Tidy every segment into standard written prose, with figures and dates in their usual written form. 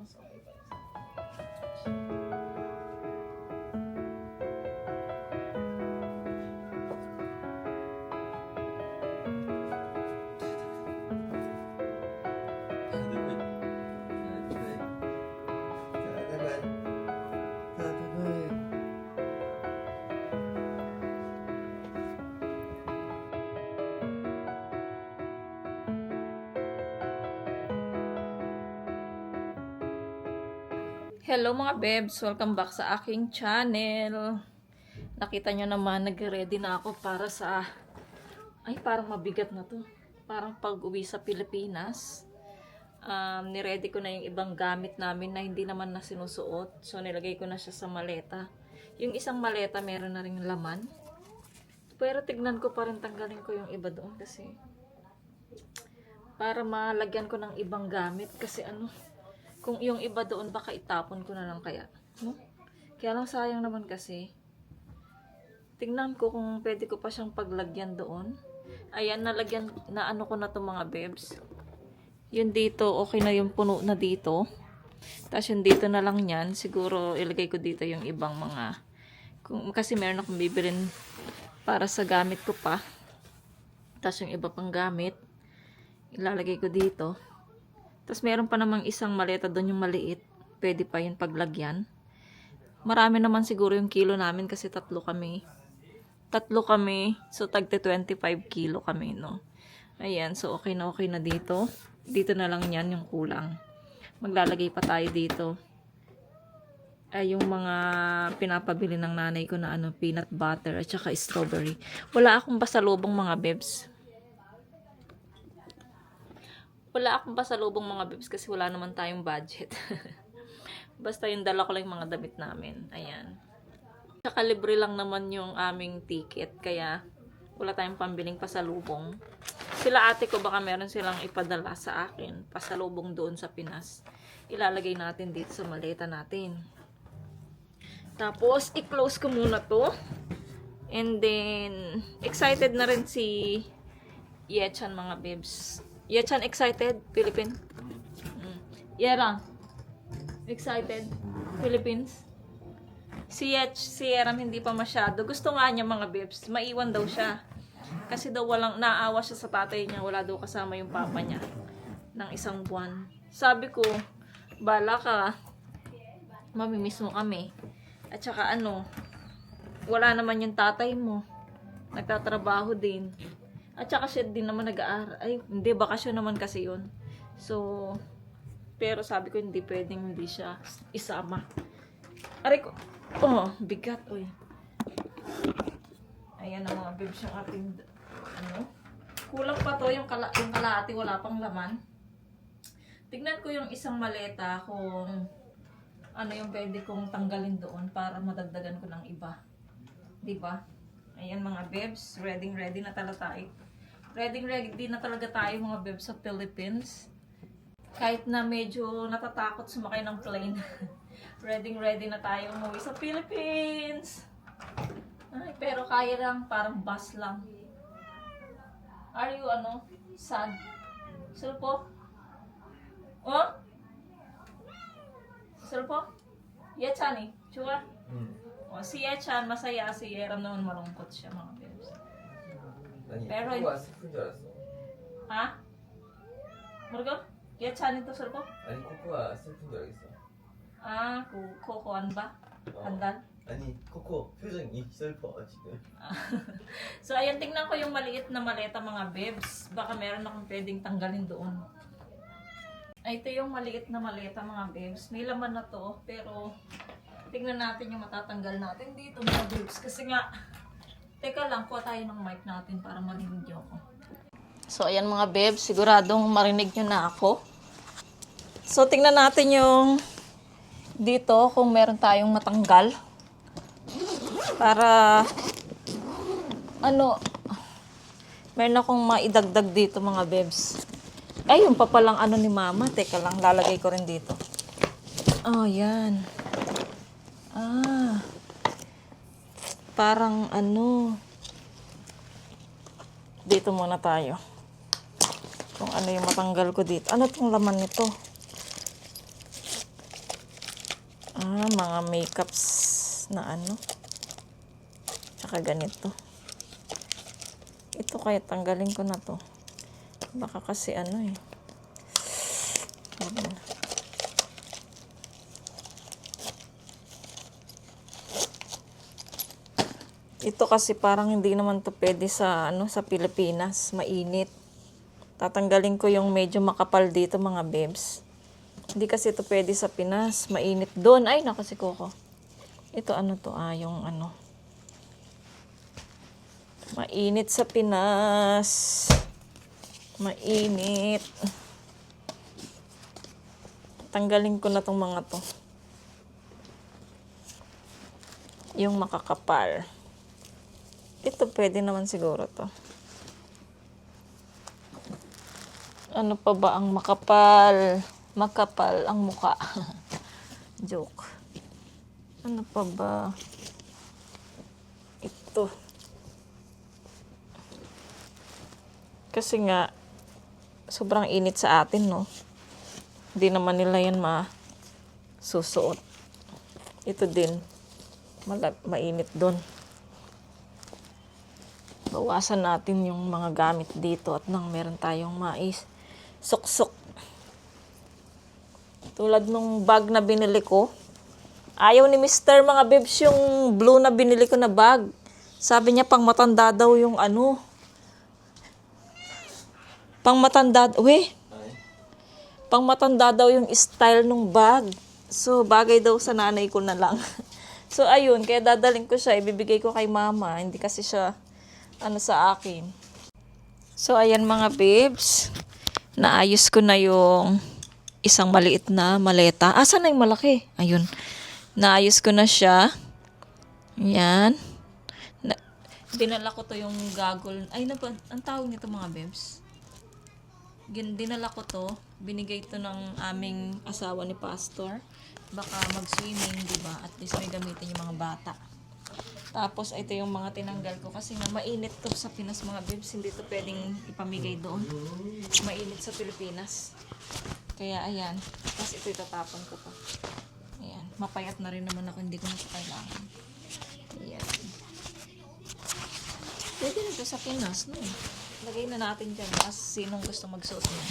mas okay pa. Hello mga bebs! Welcome back sa aking channel. Nakita nyo naman, nag-ready na ako para sa... Ay, parang mabigat na to. Parang pag-uwi sa Pilipinas. Niready ko na yung ibang gamit namin na hindi naman na sinusuot. So, nilagay ko na siya sa maleta. Yung isang maleta, meron na rin laman. Pero tignan ko pa rin, tanggalin ko yung iba doon kasi... Para malagyan ko ng ibang gamit kasi ano... Kung yung iba doon, baka itapon ko na lang kaya. No? Kaya lang sayang naman kasi. Tingnan ko kung pwede ko pa siyang paglagyan doon. Ayan, nalagyan, na ano ko na to mga bebs. Yun dito, okay na yung puno na dito. Tapos yung dito na lang yan. Siguro ilagay ko dito yung ibang mga... kasi meron akong bibilin para sa gamit ko pa. Tapos yung iba pang gamit, ilalagay ko dito. Tapos meron pa namang isang maleta doon yung maliit. Pwede pa yun paglagyan. Marami naman siguro yung kilo namin kasi tatlo kami. So tagte 25 kilo kami, no. Ayan, so okay na dito. Dito na lang yan yung kulang. Maglalagay pa tayo dito. Ay, yung mga pinapabili ng nanay ko na ano, peanut butter at saka strawberry. Wala akong pasalubong mga bebs. Wala akong pasalubong mga bibs kasi wala naman tayong budget. Basta yung dala ko lang yung mga damit namin. Ayan. Tsaka libre lang naman yung aming ticket. Kaya wala tayong pambiling pasalubong. Sila ate ko baka meron silang ipadala sa akin. Pasalubong doon sa Pinas. Ilalagay natin dito sa maleta natin. Tapos i-close ko muna to. And then excited na rin si Yechan mga bibs. Yechan excited? Philippines? Yera. Excited? Philippines? Si Yeram hindi pa masyado. Gusto nga niya mga bebs. Maiwan daw siya. Kasi daw walang naawa siya sa tatay niya. Wala daw kasama yung papa niya. Ng isang buwan. Sabi ko, bala ka. Mamimiss mo kami. At saka ano, wala naman yung tatay mo. Nagtatrabaho din. At saka siya din naman nag-aaral. Ay, hindi, bakasyon naman kasi yun. So, pero sabi ko hindi pwedeng hindi siya isama. Aray ko. Oh, bigat. Uy. Ayan na mga bebs yung ating, ano. Kulang pa to yung kalahati, wala pang laman. Tignan ko yung isang maleta kung ano yung pwede kong tanggalin doon para madagdagan ko ng iba. Diba? Ayan mga bebs, ready na talaga tayo. Ready na talaga tayo mga bebs sa Philippines. Kahit na medyo natatakot sumakay ng plane. ready na tayo umuwi sa Philippines. Ay, pero kaya lang, parang bus lang. Are you sad? Sulpo? Oh? Sulpo? Yechan eh. Chua? O, si Yechan masaya, si Yeram naman malungkot siya mga bebs. Pero 코코아 스푼 줄 알았어. ha? Murgo? Yechan ito sulpo? 아니 코코아 슬픈 줄 알겠어. Ah, kukuan ba? Handal? 아니 코코 표정이 슬퍼 지금. So, ayan, tingnan ko yung maliit na maleta mga bebs. Baka meron akong pwedeng tanggalin doon. Ay, ito yung maliit na maleta mga bebs. May laman na to, pero tingnan natin yung matatanggal natin dito mga bebs. Kasi nga, teka lang, kuha tayo ng mic natin para marinig nyo ako. So, ayan mga bebs, siguradong marinig nyo na ako. So, tingnan natin yung dito kung meron tayong matanggal. Para, meron akong maidagdag dito mga bebs. Ay, yung pa palang ni mama. Teka lang, lalagay ko rin dito. Oh, yan. Parang dito muna tayo. Kung ano yung matanggal ko dito. Ano tong laman nito? mga makeups na ano. Tsaka ganito. Ito kaya tanggalin ko na to. Baka kasi ano eh. Ayan. Ito kasi parang hindi naman to pwede sa ano sa Pilipinas, mainit. Tatanggalin ko yung medyo makapal dito mga bebs. Hindi kasi ito pwede sa Pinas, mainit doon. Ay nako si Coco. Ito ano to yung ano. Mainit sa Pinas. Mainit. Tanggalin ko na tong mga to. Yung makakapal. Ito pwede naman siguro to. Ano pa ba ang makapal? Makapal ang muka. Joke. Ano pa ba? Ito. Kasi nga, sobrang init sa atin, no? Hindi naman nila yan susuot. Ito din. Mainit doon. Bawasan natin yung mga gamit dito at nang meron tayong mais. Suksok. Tulad nung bag na binili ko. Ayaw ni Mr. mga bebs yung blue na binili ko na bag. Sabi niya pang matanda daw yung ano. Pang matanda daw yung style nung bag. So bagay daw sa nanay ko na lang. So ayun, kaya dadaling ko siya, ibibigay ko kay mama. Hindi kasi siya ano sa akin. So ayan mga babes, naayos ko na yung isang maliit na maleta. Asan na yung malaki? Ayun. Naayos ko na siya. Ayan. Dinala ko to yung gaggle. Ay, ang tawag nito mga babes. Dinala ko to. Binigay to ng aming asawa ni Pastor. Baka mag-swimming, diba? At least may gamitin yung mga bata. Tapos, ito yung mga tinanggal ko. Kasi nga, mainit to sa Pinas mga babes. Hindi to pwedeng ipamigay doon. Mainit sa Pilipinas. Kaya, ayan. Tapos, ito itatapon ko pa. Ayan. Mapayat na rin naman ako. Hindi ko na ito kailangan. Ayan. Pwede nito sa Pinas, no? Lagay na natin dyan. As sinong gusto magsuot na.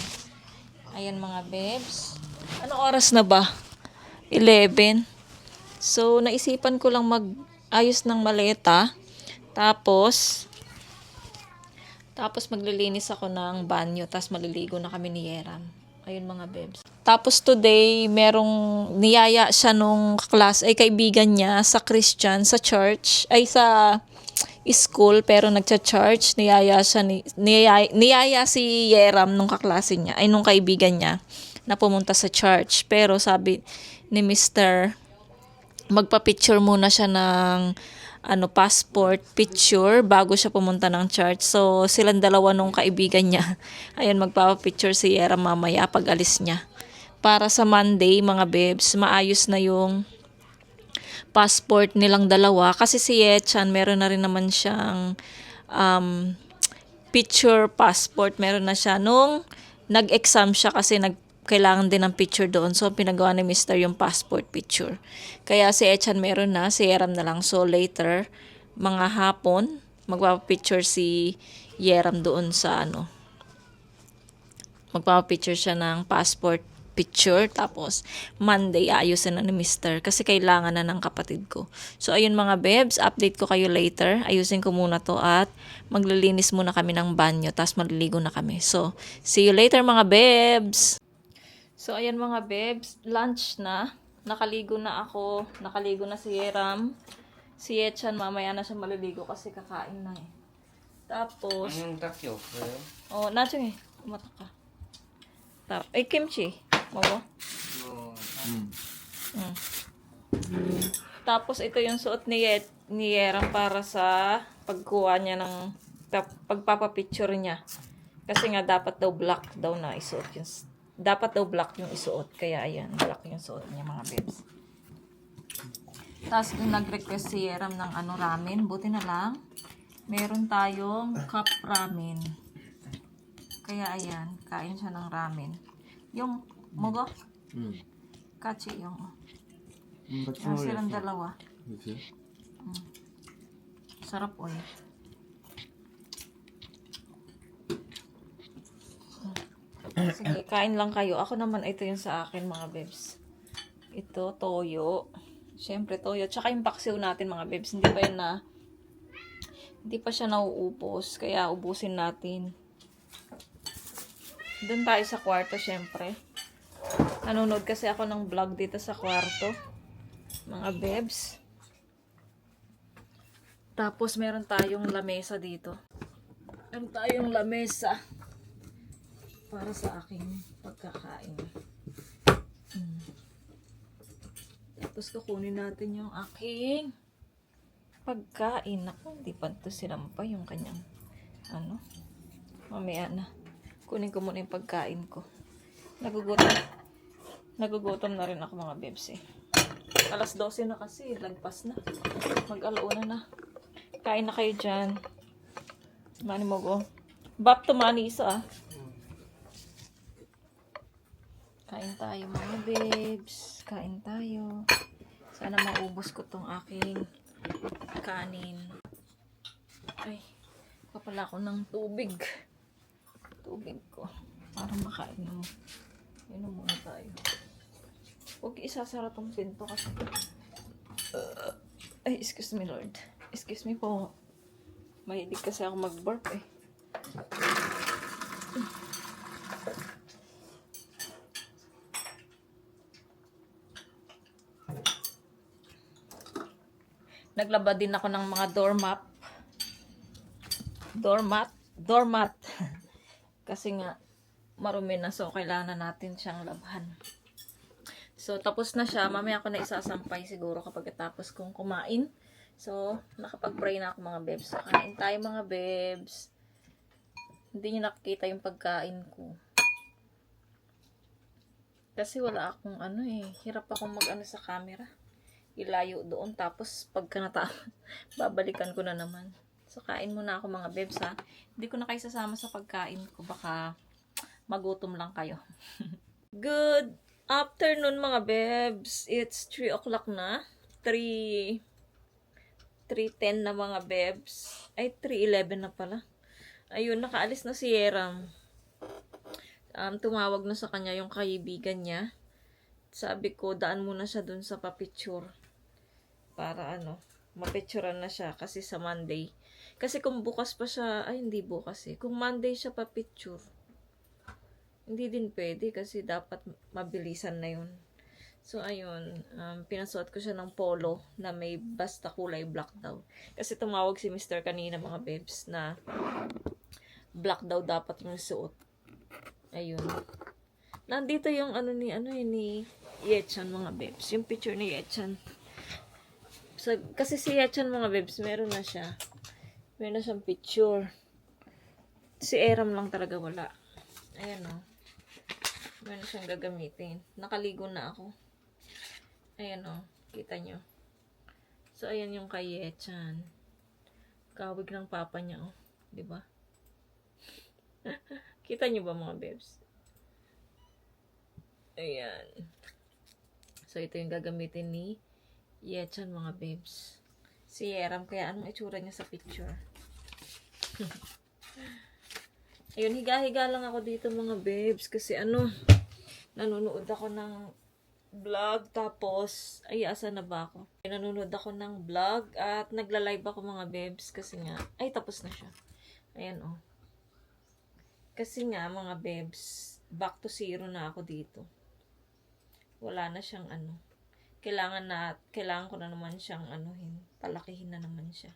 Ayan mga babes. Anong oras na ba? 11. So, naisipan ko lang mag-ayos ng maleta. Tapos maglilinis ako ng banyo. Tapos maliligo na kami ni Yeram. Ayun mga babes. Tapos today, merong niyaya siya nung kaibigan niya sa Christian, sa church, sa school, pero nagcha-church. Niyaya si Yeram nung kaklase niya, nung kaibigan niya, na pumunta sa church. Pero sabi ni Mr., magpa-picture muna siya ng passport picture bago siya pumunta ng church. So, silang dalawa nung kaibigan niya. Ayun, magpapa-picture si Yeram mamaya pag alis niya. Para sa Monday, mga babes, maayos na yung passport nilang dalawa. Kasi si Yechan, meron na rin naman siyang picture passport. Meron na siya nung nag-exam siya kasi kailangan din ng picture doon. So, pinagawa ni Mr. yung passport picture. Kaya si Echan meron na, si Yeram na lang. So, later, mga hapon, magpapapicture si Yeram doon sa magpapapicture siya ng passport picture. Tapos, Monday, ayusin na ni Mr. Kasi kailangan na ng kapatid ko. So, ayun mga bebs, update ko kayo later. Ayusin ko muna to at maglilinis muna kami ng banyo. Tapos, maliligo na kami. So, see you later mga bebs! So, ayan mga bebs, lunch na. Nakaligo na ako. Nakaligo na si Yeram. Si Yechan, mamaya na siya maliligo kasi kakain na eh. Tapos, Yung takyo, nacho eh. Kumata ka. Kimchi. Mawa? Tapos, ito yung suot ni Yeram para sa pagkuha niya ng pagpapapicture niya. Kasi nga, dapat daw black daw na isuot yung dapat daw black yung isuot. Kaya ayan, black yung suot niya mga babes. Tapos nag-request si Yeram ng ramen. Buti na lang, meron tayong cup ramen. Kaya ayan, kain siya ng ramen. Yung, mogo? Kachi yung. Silang dalawa. 그치? Sarap oy. Sige, kain lang kayo. Ako naman, ito yung sa akin, mga bebs. Ito, toyo. Siyempre, toyo. Tsaka yung paksiw natin, mga bebs. Hindi pa siya nauubos. Kaya, ubusin natin. Doon tayo sa kwarto, siyempre. Nanonood kasi ako ng vlog dito sa kwarto. Mga bebs. Tapos, meron tayong lamesa dito. Meron tayong lamesa para sa aking pagkakain. Tapos kukunin natin yung aking pagkain. Ako, hindi pa ito sinampay yung kanyang mamaya na. Kunin ko muna yung pagkain ko. Nagugutom na rin ako, mga bebs eh. Alas 12 na kasi, lagpas na. Mag-alauna na. Kain na kayo dyan. Mani mo go. Bap to mani isa. Kain tayo, mga babes. Kain tayo. Sana maubos ko tong aking kanin. Ay, kapala ko ng tubig. Tubig ko. Para makain mo. Inom muna tayo. Huwag isasara tong pinto kasi. Ay, excuse me, Lord. Excuse me po. Mahilig kasi ako mag-burp eh. Naglaba din ako ng mga doormat. Kasi nga, marumi na. So, kailangan natin siyang labhan. So, tapos na siya. Mamaya ako na isasampay siguro kapag tapos kong kumain. So, nakapag-pray na ako, mga bebs. So, kain tayo, mga bebs. Hindi niyo nakikita yung pagkain ko. Kasi wala akong hirap akong mag sa camera. Ilayo doon, tapos pagka babalikan ko na naman. So, kain muna ako, mga bebs, ha. Hindi ko na kayo sasama sa pagkain ko. Baka magutom lang kayo. Good afternoon, mga bebs. It's 3 o'clock na. 3:10 na, mga bebs. Ay, 3:11 na pala. Ayun, nakaalis na si Yeram. Tumawag na sa kanya yung kaibigan niya. Sabi ko, daan muna siya dun sa papicture. Para mapicturean na siya kasi sa Monday. Kasi kung bukas pa siya, ay hindi bukas eh. Kung Monday siya papicture, hindi din pwede kasi dapat mabilisan na yun. So, ayun, pinasuot ko siya ng polo na may basta kulay black daw. Kasi tumawag si Mr. kanina, mga bebs, na black daw dapat yung suot. Ayun. Nandito yung ni Yechan, mga bebs. Yung picture ni Yechan. So, kasi si Yechan, mga bebs, meron na siya. Meron na siyang picture. Si Eram lang talaga wala. Ayan o. Meron na siyang gagamitin. Nakaligo na ako. Ayan o. Kita nyo. So, ayan yung kay Yechan. Kawig ng papa niya o. Diba? Kita nyo ba, mga bebs? Ayan. So, ito yung gagamitin ni Yechan, mga babes. Si Yeram, kaya anong itsura niya sa picture? Ayun, higa-higa lang ako dito, mga babes. Kasi nanonood ako ng vlog. Tapos, asa na ba ako? Nanonood ako ng vlog at nagla-live ako, mga babes. Kasi nga, tapos na siya. Ayan, oh. Kasi nga, mga babes, back to zero na ako dito. Wala na siyang kailangan ko na naman siyang palakihin na naman siya.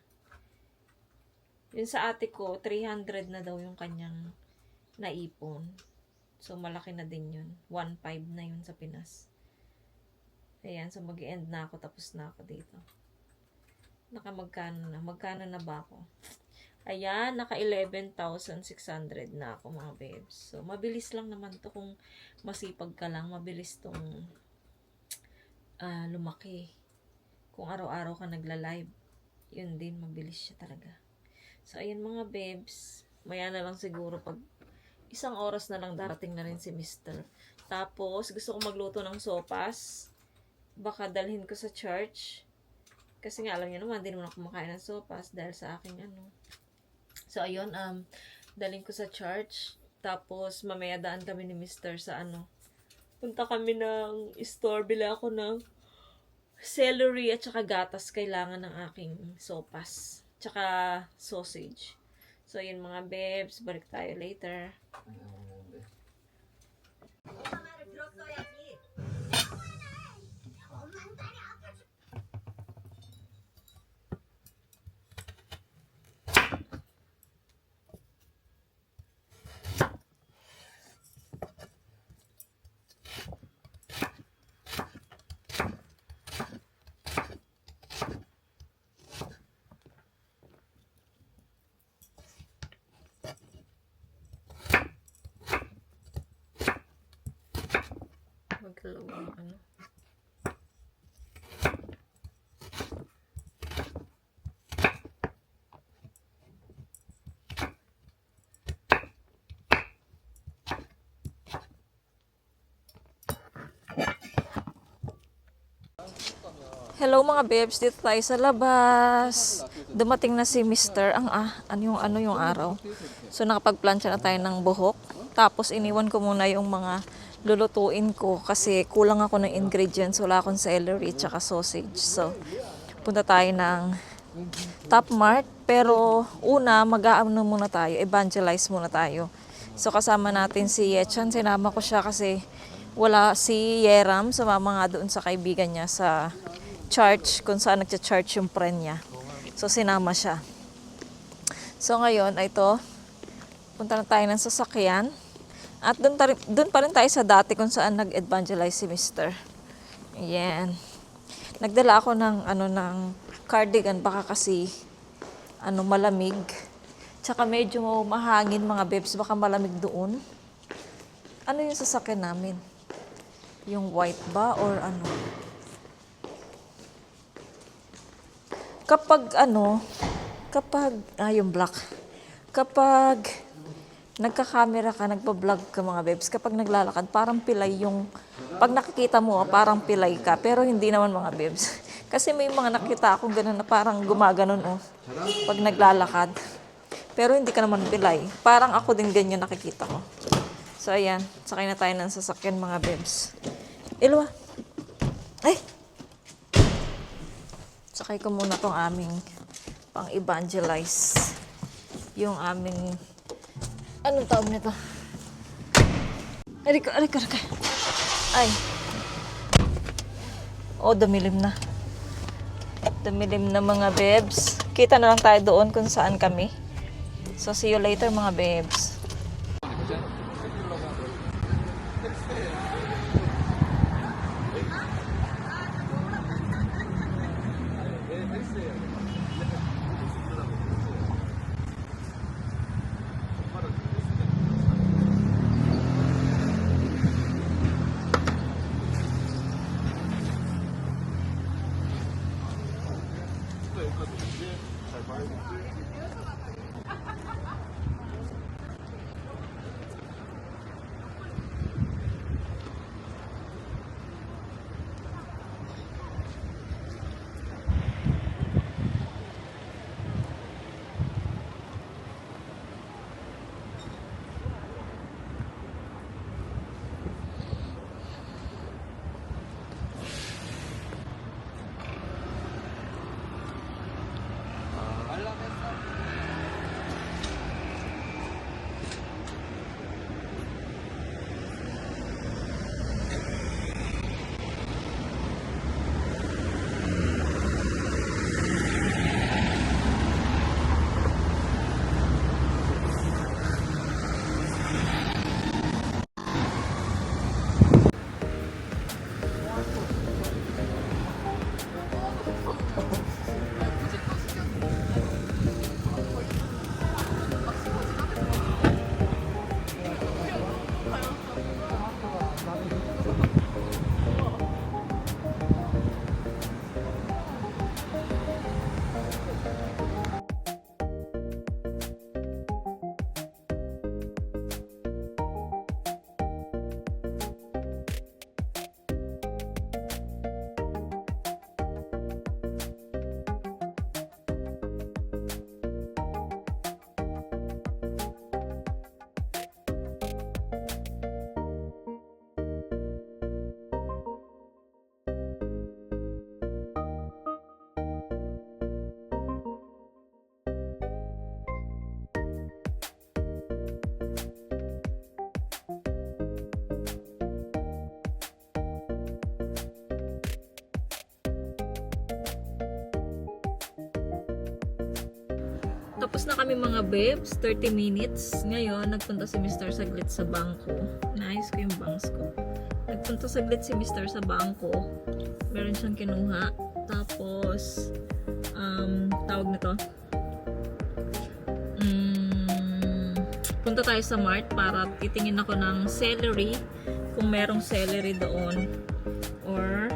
Yun sa ate ko, 300 na daw yung kanyang naipon. So, malaki na din yun. 1.5 na yun sa Pinas. Ayan, so mag-end na ako, tapos na ako dito. Magkano na ba ako? Ayan, naka 11,600 na ako, mga babes. So, mabilis lang naman to kung masipag ka lang. Mabilis tong lumaki. Kung araw-araw ka nagla-live, yun din, mabilis siya talaga. So, ayan, mga babes. Maya na lang siguro pag 1 oras na lang darating na rin si Mr. Tapos, gusto ko magluto ng sopas. baka dalhin ko sa church. Kasi nga, alam niyo naman, hindi naman ako kumakain ng sopas dahil sa aking ano. So, ayun, dalhin ko sa church. Tapos, mamaya daan kami ni Mr. sa ano. Punta kami ng store, bila ako ng celery at saka gatas kailangan ng aking sopas. Tsaka sausage. So, yun mga babes. Balik tayo later. Magkalaw ng ano. Hello mga babes, dito tayo sa labas. Dumating na si Mr. Ano yung araw. So nakapagplansya na tayo ng buhok. Tapos iniwan ko muna yung mga lulutuin ko kasi kulang ako ng ingredients. Wala akong celery at sausage. So punta tayo ng Top Mart. Pero una, mag-aano muna tayo, evangelize muna tayo. So kasama natin si Yechan. Sinama ko siya kasi wala si Yeram. Sumama nga doon sa kaibigan niya sa church, kung saan nagcha-church yung friend niya. So, sinama siya. So, ngayon, ito, punta na tayo ng sasakyan. At doon pa rin tayo sa dati kung saan nag-evangelize si Mr. Ayan. Nagdala ako ng cardigan, baka kasi, malamig. Tsaka medyo mahangin mga babes, baka malamig doon. Ano yung sasakyan namin? Yung white ba or ano? Yung black. Kapag nagka-camera ka, nagpa-vlog ka mga babes, kapag naglalakad, parang pilay yung, pag nakikita mo, parang pilay ka, pero hindi naman mga babes. Kasi may mga nakita akong gano'n na parang gumaganon, pag naglalakad. Pero hindi ka naman pilay. Parang ako din ganyan nakikita ko. So, ayan, sakay na tayo ng sasakyan mga babes. Ilwa. Ay! Sakay ko muna tong aming pang-evangelize. Yung aming, anong tawag nito? Arika. Ay. Dumilim na. Dumilim na mga babes. Kita na lang tayo doon kung saan kami. So, see you later mga babes. Tapos na kami mga babes, 30 minutes. Ngayon, nagpunta si Mr. saglit sa bangko. Naayos ko yung bangs ko. Nagpunta saglit si Mr. sa bangko. Meron siyang kinuha. Tapos, tawag nito. Punta tayo sa Mart para titingin ako ng celery. Kung merong celery doon. Or,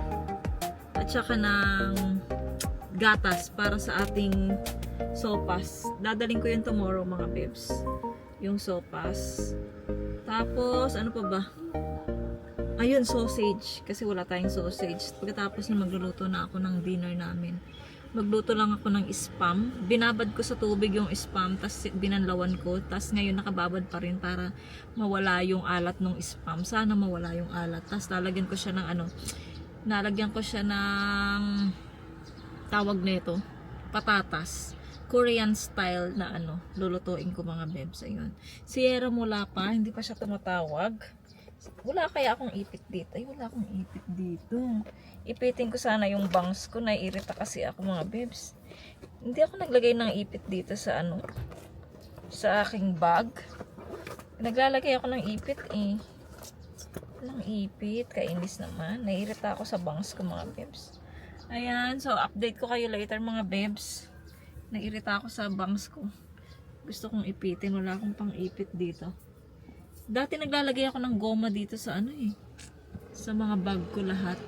at saka ng gatas para sa ating sopas. Dadaling ko yun tomorrow mga babes. Yung sopas. Tapos, ano pa ba? Ayun, sausage. Kasi wala tayong sausage. Pagkatapos na magluluto na ako ng dinner namin. Magluto lang ako ng spam. Binabad ko sa tubig yung spam. Tapos binanlawan ko. Tapos ngayon nakababad pa rin para mawala yung alat ng spam. Sana mawala yung alat. Tapos lalagyan ko siya ng nalagyan ko siya ng tawag nito. Patatas. Korean style na lulutuin ko mga bebs. Ayun. Sierra mula pa, hindi pa siya tumatawag. Wala kaya akong ipit dito. Ay, wala akong ipit dito. Ipitin ko sana yung bangs ko. Naiirita kasi ako mga bebs. Hindi ako naglagay ng ipit dito sa sa aking bag. Naglalagay ako ng ipit eh. Walang ipit. Kainis naman. Naiirita ako sa bangs ko mga bebs. Ayan. So, update ko kayo later mga bebs. Nairita ako sa bangs ko. Gusto kong ipitin. Wala akong pang ipit dito. Dati naglalagay ako ng goma dito sa sa mga bag ko lahat.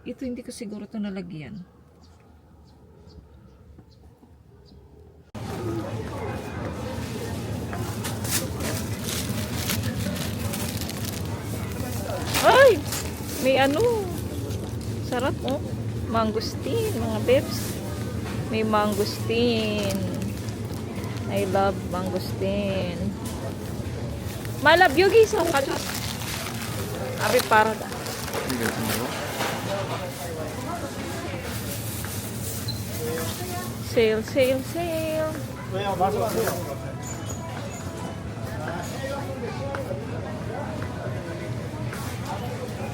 Ito hindi ko siguro ito nalagyan. Ay! May sarap oh. Mangustin mga bebs. May mangustin. I love mangustin. My love Yugi so much. Abi para da. Sale, sale, sale.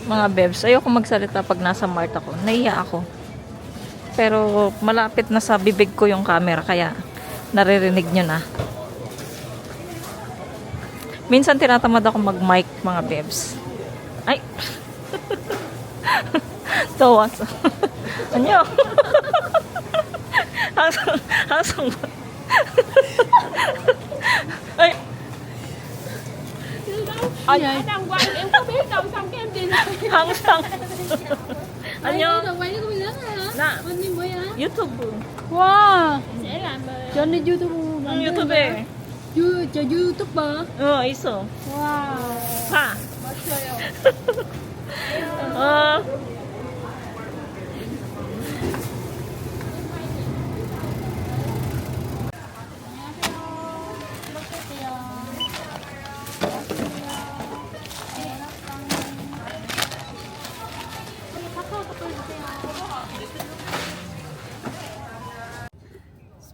Mga bebs, ayoko magsalita pag nasa Mart ako. Naiya ako. Pero malapit na sa bibig ko yung camera kaya naririnig nyo na. Minsan tinatamad ako mag-mic mga bebs. Ay! Tawa. Anyo? Hangsang ba? Ay! Ay! Đang quay em có biết đâu xong cái em đi ra. Hangsang. Anyo? Là quay nó có bị lớn hả? Na. Bên đi mới hả? YouTube. Wow. Sẽ làm cho nên YouTube. YouTube eh. Cho YouTuber. 있어. Wow. 봐. 맞아요.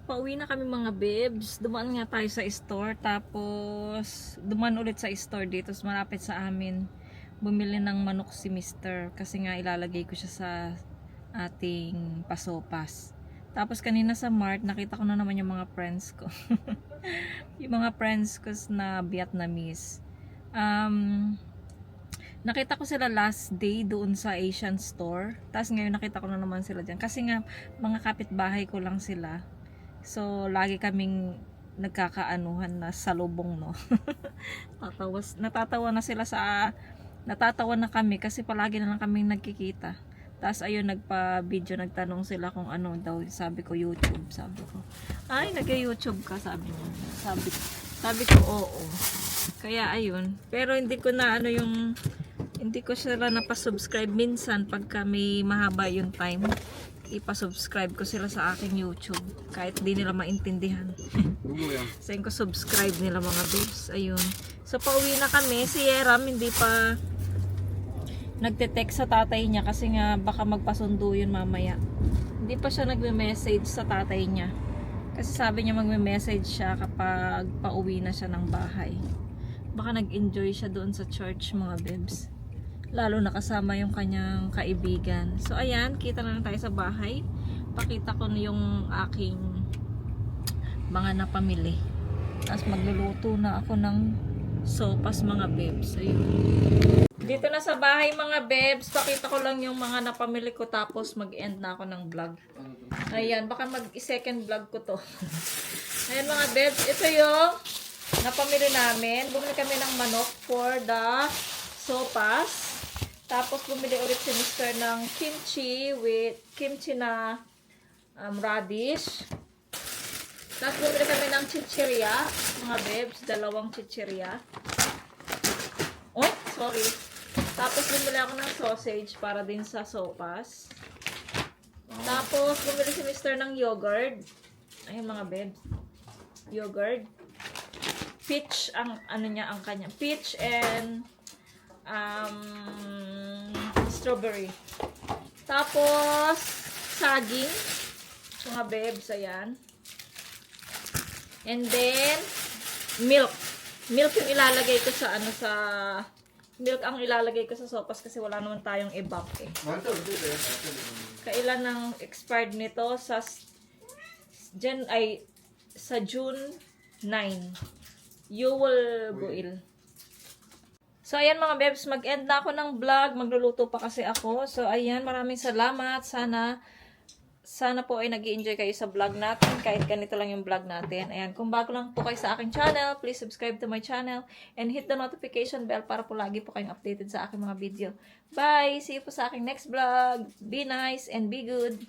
Pauwi na kami mga babes. Dumaan nga tayo sa store. Tapos, dumaan ulit sa store dito. Malapit sa amin. Bumili ng manok si Mr. Kasi nga ilalagay ko siya sa ating pasopas. Tapos kanina sa Mart, nakita ko na naman yung mga friends ko. Yung mga friends ko na Vietnamese. Nakita ko sila last day doon sa Asian store. Tapos ngayon nakita ko na naman sila dyan. Kasi nga, mga kapitbahay ko lang sila. So, lagi kaming nagkakaanuhan na salubong, no? Natatawa na sila natatawa na kami kasi palagi na lang kaming nagkikita. Tapos ayun, nagpa-video, nagtanong sila kung ano daw. Sabi ko, YouTube. Sabi ko, ay, nag-YouTube ka, sabi niya. Sabi ko, oo. Kaya ayun. Pero hindi ko na hindi ko sila napasubscribe minsan pagka may mahaba yung time. Ipasubscribe ko sila sa aking YouTube kahit di nila maintindihan. Sayin ko subscribe nila mga babes. Ayun. So pauwi na kami. Si Yeram nagte-text sa tatay niya kasi nga baka magpasundo yun mamaya. Hindi pa siya nagme-message sa tatay niya. Kasi sabi niya magme-message siya kapag pauwi na siya ng bahay. Baka nag-enjoy siya doon sa church, mga bebs. Lalo nakasama yung kanyang kaibigan. So ayan, kita na lang tayo sa bahay. Pakita ko na yung aking mga napamili. Tapos magluluto na ako ng sopas, mga bebs. Ayun. Dito na sa bahay, mga bebs. Pakita ko lang yung mga napamili ko tapos mag-end na ako ng vlog. Ayan, baka mag-second vlog ko to. Ayan, mga bebs. Ito yung napamili namin. Bumili kami ng manok for the sopas. Tapos bumili ulit si Mr. ng kimchi with kimchi na radish. Tapos bumili kami ng chichirya, mga bebs, 2 chichirya. Oh, sorry. Tapos bumili ako ng sausage para din sa sopas. Tapos bumili si Mr. ng yogurt. Ayun, mga bebs. Yogurt. Peach ang ano niya, ang kanya. Peach and strawberry. Tapos saging. Mga bebs, ayan. And then, milk. Milk yung ilalagay ko sa milk ang ilalagay ko sa sopas kasi wala naman tayong evap eh. Kailan ang expired nito sa June 9. You will boil. So, ayan mga bebs, mag-end na ako ng vlog. Magluluto pa kasi ako. So, ayan, maraming salamat. Sana po ay nag-i-enjoy kayo sa vlog natin. Kahit ganito lang yung vlog natin. Ayan, kung bago lang po kayo sa aking channel, please subscribe to my channel and hit the notification bell para po lagi po kayong updated sa aking mga video. Bye! See you po sa aking next vlog. Be nice and be good.